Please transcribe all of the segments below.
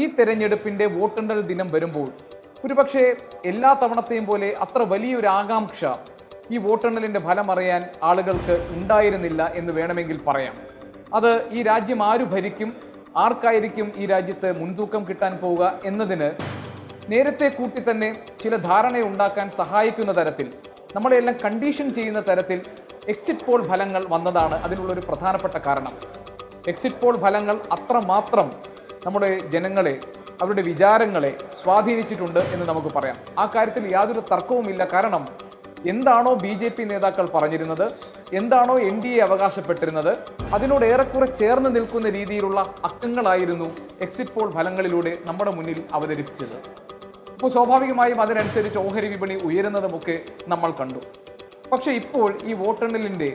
ഈ തെരഞ്ഞെടുപ്പിൻ്റെ വോട്ടെണ്ണൽ ദിനം വരുമ്പോൾ ഒരുപക്ഷെ എല്ലാ തവണത്തെയും പോലെ അത്ര വലിയൊരു ആകാംക്ഷ ഈ വോട്ടെണ്ണലിൻ്റെ ഫലം അറിയാൻ ആളുകൾക്ക് ഉണ്ടായിരുന്നില്ല എന്ന് വേണമെങ്കിൽ പറയാം. അത് ഈ രാജ്യം ആര് ഭരിക്കും, ആർക്കായിരിക്കും ഈ രാജ്യത്ത് മുൻതൂക്കം കിട്ടാൻ പോവുക എന്നതിന് നേരത്തെ കൂട്ടി തന്നെ ചില ധാരണയുണ്ടാക്കാൻ സഹായിക്കുന്ന തരത്തിൽ, നമ്മളെല്ലാം കണ്ടീഷൻ ചെയ്യുന്ന തരത്തിൽ എക്സിറ്റ് പോൾ ഫലങ്ങൾ വന്നതാണ് അതിനുള്ളൊരു പ്രധാനപ്പെട്ട കാരണം. എക്സിറ്റ് പോൾ ഫലങ്ങൾ അത്രമാത്രം നമ്മുടെ ജനങ്ങളെ, അവരുടെ വിചാരങ്ങളെ സ്വാധീനിച്ചിട്ടുണ്ട് എന്ന് നമുക്ക് പറയാം. ആ കാര്യത്തിൽ യാതൊരു തർക്കവുമില്ല. കാരണം എന്താണോ BJP നേതാക്കൾ പറഞ്ഞിരുന്നത്, എന്താണോ NDA അവകാശപ്പെട്ടിരുന്നത്, അതിനോട് ഏറെക്കുറെ ചേർന്ന് നിൽക്കുന്ന രീതിയിലുള്ള അക്കങ്ങളായിരുന്നു എക്സിറ്റ് പോൾ ഫലങ്ങളിലൂടെ നമ്മുടെ മുന്നിൽ അവതരിപ്പിച്ചത്. അപ്പോൾ സ്വാഭാവികമായും അതിനനുസരിച്ച് ഓഹരി വിപണി ഉയരുന്നതുമൊക്കെ നമ്മൾ കണ്ടു. പക്ഷേ ഇപ്പോൾ ഈ വോട്ടെണ്ണലിൻ്റെ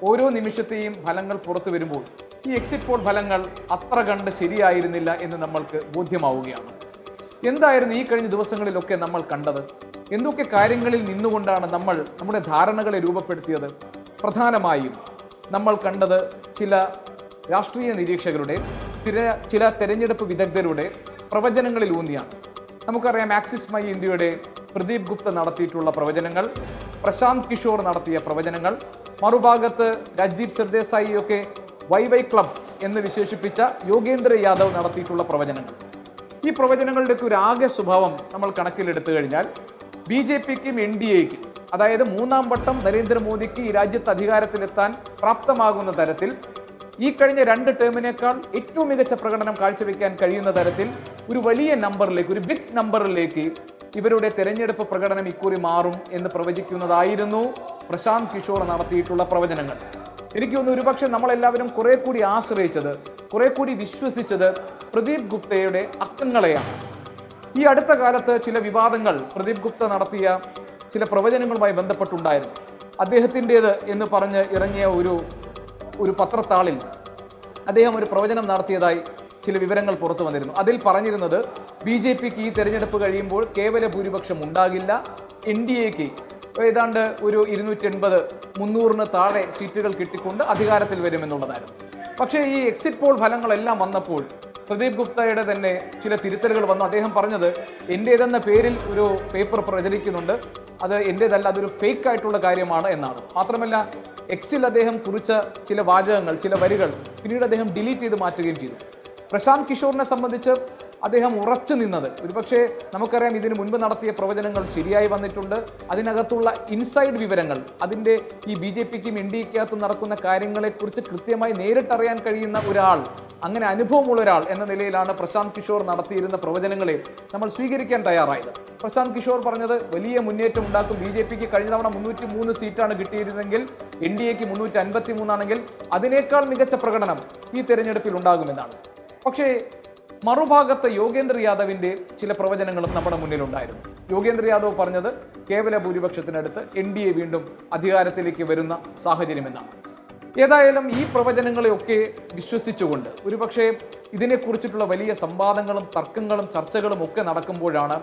ഓരോ നിമിഷത്തെയും ഫലങ്ങൾ പുറത്തു വരുമ്പോൾ ഈ എക്സിറ്റ് പോൾ ഫലങ്ങൾ അത്ര കണ്ട് ശരിയായിരുന്നില്ല എന്ന് നമ്മൾക്ക് ബോധ്യമാവുകയാണ്. എന്തായിരുന്നു ഈ കഴിഞ്ഞ ദിവസങ്ങളിലൊക്കെ നമ്മൾ കണ്ടത്? എന്തൊക്കെ കാര്യങ്ങളിൽ നിന്നുകൊണ്ടാണ് നമ്മൾ നമ്മുടെ ധാരണകളെ രൂപപ്പെടുത്തിയത്? പ്രധാനമായും നമ്മൾ കണ്ടത് ചില രാഷ്ട്രീയ നിരീക്ഷകരുടെ, ചില തെരഞ്ഞെടുപ്പ് വിദഗ്ധരുടെ പ്രവചനങ്ങളിൽ ഊന്നിയാണ്. നമുക്കറിയാം, ആക്സിസ് മൈ ഇന്ത്യയുടെ പ്രദീപ് ഗുപ്ത നടത്തിയിട്ടുള്ള പ്രവചനങ്ങൾ, പ്രശാന്ത് കിഷോർ നടത്തിയ പ്രവചനങ്ങൾ, മറുഭാഗത്ത് രാജ്ദീപ് സർദേശായിയൊക്കെ YY ക്ലബ് എന്ന് വിശേഷിപ്പിച്ച യോഗേന്ദ്ര യാദവ് നടത്തിയിട്ടുള്ള പ്രവചനങ്ങൾ. ഈ പ്രവചനങ്ങളുടെയൊക്കെ ഒരു ആകെ സ്വഭാവം നമ്മൾ കണക്കിലെടുത്തു കഴിഞ്ഞാൽ BJPക്കും NDAയ്ക്കും, അതായത് മൂന്നാം വട്ടം നരേന്ദ്രമോദിക്ക് ഈ രാജ്യത്ത് അധികാരത്തിലെത്താൻ പ്രാപ്തമാകുന്ന തരത്തിൽ, ഈ കഴിഞ്ഞ 2 ടേമിനേക്കാൾ ഏറ്റവും മികച്ച പ്രകടനം കാഴ്ചവെക്കാൻ കഴിയുന്ന തരത്തിൽ ഒരു വലിയ നമ്പറിലേക്ക്, ഒരു ബിഗ് നമ്പറിലേക്ക് ഇവരുടെ തെരഞ്ഞെടുപ്പ് പ്രകടനം ഇക്കുറി മാറും എന്ന് പ്രവചിക്കുന്നതായിരുന്നു പ്രശാന്ത് കിഷോർ നടത്തിയിട്ടുള്ള പ്രവചനങ്ങൾ. എനിക്ക് തോന്നുന്നു ഒരുപക്ഷെ നമ്മളെല്ലാവരും കുറെ കൂടി ആശ്രയിച്ചത്, കുറെ കൂടി വിശ്വസിച്ചത് പ്രദീപ് ഗുപ്തയുടെ അക്കങ്ങളെയാണ്. ഈ അടുത്ത കാലത്ത് ചില വിവാദങ്ങൾ പ്രദീപ് ഗുപ്ത നടത്തിയ ചില പ്രവചനങ്ങളുമായി ബന്ധപ്പെട്ടുണ്ടായിരുന്നു. അദ്ദേഹത്തിൻ്റേത് എന്ന് പറഞ്ഞ് ഇറങ്ങിയ ഒരു പത്രത്താളിൽ അദ്ദേഹം ഒരു പ്രവചനം നടത്തിയതായി ചില വിവരങ്ങൾ പുറത്തു വന്നിരുന്നു. അതിൽ പറഞ്ഞിരുന്നത് BJPക്ക് ഈ തെരഞ്ഞെടുപ്പ് കഴിയുമ്പോൾ കേവല ഭൂരിപക്ഷം ഉണ്ടാകില്ല, NDAയ്ക്ക് ഏതാണ്ട് ഒരു 280-300 താഴെ സീറ്റുകൾ കിട്ടിക്കൊണ്ട് അധികാരത്തിൽ വരുമെന്നുള്ളതായിരുന്നു. പക്ഷേ ഈ എക്സിറ്റ് പോൾ ഫലങ്ങളെല്ലാം വന്നപ്പോൾ പ്രദീപ് ഗുപ്തയുടെ തന്നെ ചില തിരുത്തലുകൾ വന്നു. അദ്ദേഹം പറഞ്ഞത് എൻ്റേതെന്ന പേരിൽ ഒരു പേപ്പർ പ്രചരിക്കുന്നുണ്ട്, അത് എൻ്റേതല്ല, അതൊരു ഫേക്ക് ആയിട്ടുള്ള കാര്യമാണ് എന്നാണ്. മാത്രമല്ല എക്സിൽ അദ്ദേഹം കുറിച്ച ചില വാചകങ്ങൾ, ചില വരികൾ പിന്നീട് അദ്ദേഹം ഡിലീറ്റ് ചെയ്ത് മാറ്റുകയും ചെയ്തു. പ്രശാന്ത് കിഷോറിനെ സംബന്ധിച്ച് അദ്ദേഹം ഉറച്ചു നിന്നത്, ഒരുപക്ഷെ നമുക്കറിയാം ഇതിനു മുൻപ് നടത്തിയ പ്രവചനങ്ങൾ ശരിയായി വന്നിട്ടുണ്ട്, അതിനകത്തുള്ള ഇൻസൈഡ് വിവരങ്ങൾ, അതിൻ്റെ ഈ BJPക്കും NDAയ്ക്കകത്തും നടക്കുന്ന കാര്യങ്ങളെക്കുറിച്ച് കൃത്യമായി നേരിട്ടറിയാൻ കഴിയുന്ന ഒരാൾ, അങ്ങനെ അനുഭവമുള്ള ഒരാൾ എന്ന നിലയിലാണ് പ്രശാന്ത് കിഷോർ നടത്തിയിരുന്ന പ്രവചനങ്ങളെ നമ്മൾ സ്വീകരിക്കാൻ തയ്യാറായത്. പ്രശാന്ത് കിഷോർ പറഞ്ഞത് വലിയ മുന്നേറ്റം ഉണ്ടാക്കും, BJPക്ക് കഴിഞ്ഞ തവണ 303 സീറ്റാണ് കിട്ടിയിരുന്നെങ്കിൽ NDAയ്ക്ക് 353 ആണെങ്കിൽ അതിനേക്കാൾ മികച്ച പ്രകടനം ഈ തെരഞ്ഞെടുപ്പിൽ ഉണ്ടാകുമെന്നാണ്. പക്ഷേ മറുഭാഗത്ത് യോഗേന്ദ്ര യാദവിൻ്റെ ചില പ്രവചനങ്ങളും നമ്മുടെ മുന്നിലുണ്ടായിരുന്നു. യോഗേന്ദ്ര യാദവ് പറഞ്ഞത് കേവല ഭൂരിപക്ഷത്തിനടുത്ത് NDA വീണ്ടും അധികാരത്തിലേക്ക് വരുന്ന സാഹചര്യമെന്നാണ്. ഏതായാലും ഈ പ്രവചനങ്ങളെയൊക്കെ വിശ്വസിച്ചുകൊണ്ട് ഒരുപക്ഷെ ഇതിനെക്കുറിച്ചിട്ടുള്ള വലിയ സംവാദങ്ങളും തർക്കങ്ങളും ചർച്ചകളും ഒക്കെ നടക്കുമ്പോഴാണ്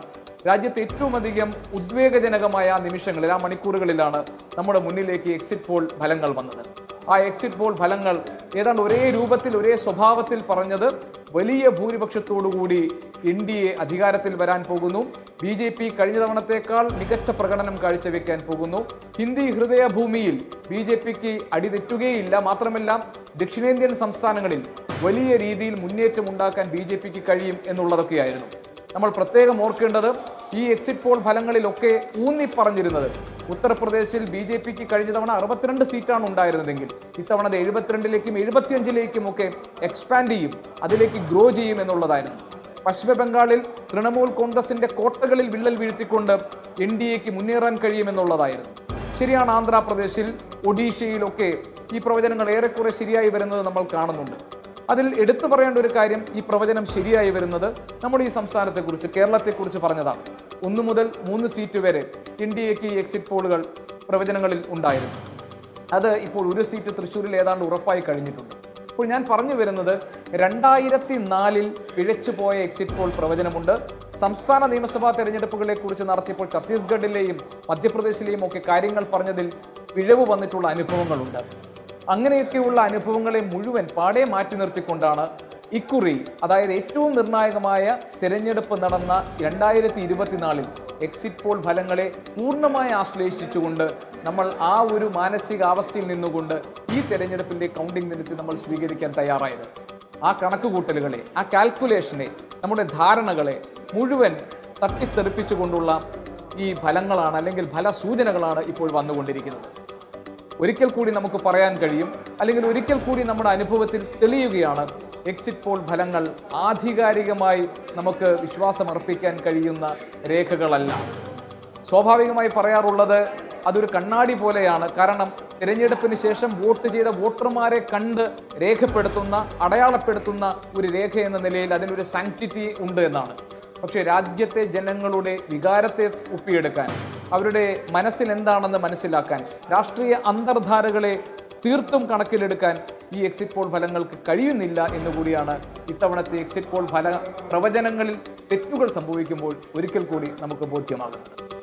രാജ്യത്ത് ഏറ്റവും അധികം ഉദ്വേഗജനകമായ നിമിഷങ്ങളിൽ, ആ മണിക്കൂറുകളിലാണ് നമ്മുടെ മുന്നിലേക്ക് എക്സിറ്റ് പോൾ ഫലങ്ങൾ വന്നത്. ആ എക്സിറ്റ് പോൾ ഫലങ്ങൾ ഏതാണ്ട് ഒരേ രൂപത്തിൽ, ഒരേ സ്വഭാവത്തിൽ പറഞ്ഞത് വലിയ ഭൂരിപക്ഷത്തോടുകൂടി NDA അധികാരത്തിൽ വരാൻ പോകുന്നു, BJP കഴിഞ്ഞ തവണത്തേക്കാൾ മികച്ച പ്രകടനം കാഴ്ചവെക്കാൻ പോകുന്നു, ഹിന്ദി ഹൃദയഭൂമിയിൽ BJPക്ക് അടിതെറ്റുകയില്ല, മാത്രമല്ല ദക്ഷിണേന്ത്യൻ സംസ്ഥാനങ്ങളിൽ വലിയ രീതിയിൽ മുന്നേറ്റം ഉണ്ടാക്കാൻ BJPക്ക് കഴിയും എന്നുള്ളതൊക്കെയായിരുന്നു. നമ്മൾ പ്രത്യേകം ഓർക്കേണ്ടത് ഈ എക്സിറ്റ് പോൾ ഫലങ്ങളിലൊക്കെ ഊന്നി പറഞ്ഞിരുന്നത് ഉത്തർപ്രദേശിൽ BJPക്ക് കഴിഞ്ഞ തവണ 62 സീറ്റാണ് ഉണ്ടായിരുന്നതെങ്കിൽ ഇത്തവണ 72ലേക്കും 75ലേക്കും ഒക്കെ എക്സ്പാൻഡ് ചെയ്യും, അതിലേക്ക് ഗ്രോ ചെയ്യും എന്നുള്ളതായിരുന്നു. പശ്ചിമ ബംഗാളിൽ തൃണമൂൽ കോൺഗ്രസിന്റെ കോട്ടകളിൽ വിള്ളൽ വീഴ്ത്തിക്കൊണ്ട് NDAയ്ക്ക് മുന്നേറാൻ കഴിയുമെന്നുള്ളതായിരുന്നു. ശരിയാണ്, ആന്ധ്രാപ്രദേശിൽ, ഒഡീഷയിലൊക്കെ ഈ പ്രവചനങ്ങൾ ഏറെക്കുറെ ശരിയായി വരുന്നത് നമ്മൾ കാണുന്നുണ്ട്. അതിൽ എടുത്തു പറയേണ്ട ഒരു കാര്യം, ഈ പ്രവചനം ശരിയായി വരുന്നത് നമ്മുടെ ഈ സംസ്ഥാനത്തെക്കുറിച്ച്, കേരളത്തെക്കുറിച്ച് പറഞ്ഞതാണ്. 1 മുതൽ 3 സീറ്റ് വരെ NDAയ്ക്ക് ഈ എക്സിറ്റ് പോളുകൾ പ്രവചനങ്ങളിൽ ഉണ്ടായിരുന്നു. അത് ഇപ്പോൾ 1 സീറ്റ് തൃശ്ശൂരിൽ ഏതാണ്ട് ഉറപ്പായി കഴിഞ്ഞിട്ടുണ്ട്. അപ്പോൾ ഞാൻ പറഞ്ഞു വരുന്നത് 2004 പിഴച്ചുപോയ എക്സിറ്റ് പോൾ പ്രവചനമുണ്ട്. സംസ്ഥാന നിയമസഭാ തെരഞ്ഞെടുപ്പുകളെ കുറിച്ച് നടത്തിയപ്പോൾ ഛത്തീസ്ഗഡിലെയും മധ്യപ്രദേശിലെയും ഒക്കെ കാര്യങ്ങൾ പറഞ്ഞതിൽ പിഴവ് വന്നിട്ടുള്ള അനുഭവങ്ങളുണ്ട്. അങ്ങനെയൊക്കെയുള്ള അനുഭവങ്ങളെ മുഴുവൻ പാടെ മാറ്റി നിർത്തിക്കൊണ്ടാണ് ഇക്കുറി, അതായത് ഏറ്റവും നിർണായകമായ തിരഞ്ഞെടുപ്പ് നടന്ന 2024 എക്സിറ്റ് പോൾ ഫലങ്ങളെ പൂർണ്ണമായി ആശ്ലേഷിച്ചുകൊണ്ട് നമ്മൾ ആ ഒരു മാനസികാവസ്ഥയിൽ നിന്നുകൊണ്ട് ഈ തെരഞ്ഞെടുപ്പിൻ്റെ കൗണ്ടിംഗ് ദിനത്തിൽ നമ്മൾ സ്വീകരിക്കാൻ തയ്യാറായത്. ആ കണക്കുകൂട്ടലുകളെ, ആ കാൽക്കുലേഷനെ, നമ്മുടെ ധാരണകളെ മുഴുവൻ തട്ടിത്തെറിപ്പിച്ചുകൊണ്ടുള്ള ഈ ഫലങ്ങളാണ്, അല്ലെങ്കിൽ ഫലസൂചനകളാണ് ഇപ്പോൾ വന്നുകൊണ്ടിരിക്കുന്നത്. ഒരിക്കൽ കൂടി നമുക്ക് പറയാൻ കഴിയും, അല്ലെങ്കിൽ ഒരിക്കൽ കൂടി നമ്മുടെ അനുഭവത്തിൽ തെളിയുകയാണ്, എക്സിറ്റ് പോൾ ഫലങ്ങൾ ആധികാരികമായി നമുക്ക് വിശ്വാസമർപ്പിക്കാൻ കഴിയുന്ന രേഖകളല്ല. സ്വാഭാവികമായി പറയാറുള്ളത് അതൊരു കണ്ണാടി പോലെയാണ്. കാരണം തിരഞ്ഞെടുപ്പിന് ശേഷം വോട്ട് ചെയ്ത വോട്ടർമാരെ കണ്ട് രേഖപ്പെടുത്തുന്ന, അടയാളപ്പെടുത്തുന്ന ഒരു രേഖ എന്ന നിലയിൽ അതിനൊരു സാങ്ക്ടിറ്റി ഉണ്ട് എന്നാണ്. പക്ഷേ രാജ്യത്തെ ജനങ്ങളുടെ വികാരത്തെ ഒപ്പിയെടുക്കാൻ, അവരുടെ മനസ്സിൽ എന്താണെന്ന് മനസ്സിലാക്കാൻ, രാഷ്ട്രീയ അന്തർധാരകളെ തീർത്തും കണക്കിലെടുക്കാൻ ഈ എക്സിറ്റ് പോൾ ഫലങ്ങൾക്ക് കഴിയുന്നില്ല എന്നുകൂടിയാണ് ഇത്തവണത്തെ എക്സിറ്റ് പോൾ ഫല പ്രവചനങ്ങളിൽ തെറ്റുകൾ സംഭവിക്കുമ്പോൾ ഒരിക്കൽ കൂടി നമുക്ക് ബോധ്യമാകുന്നത്.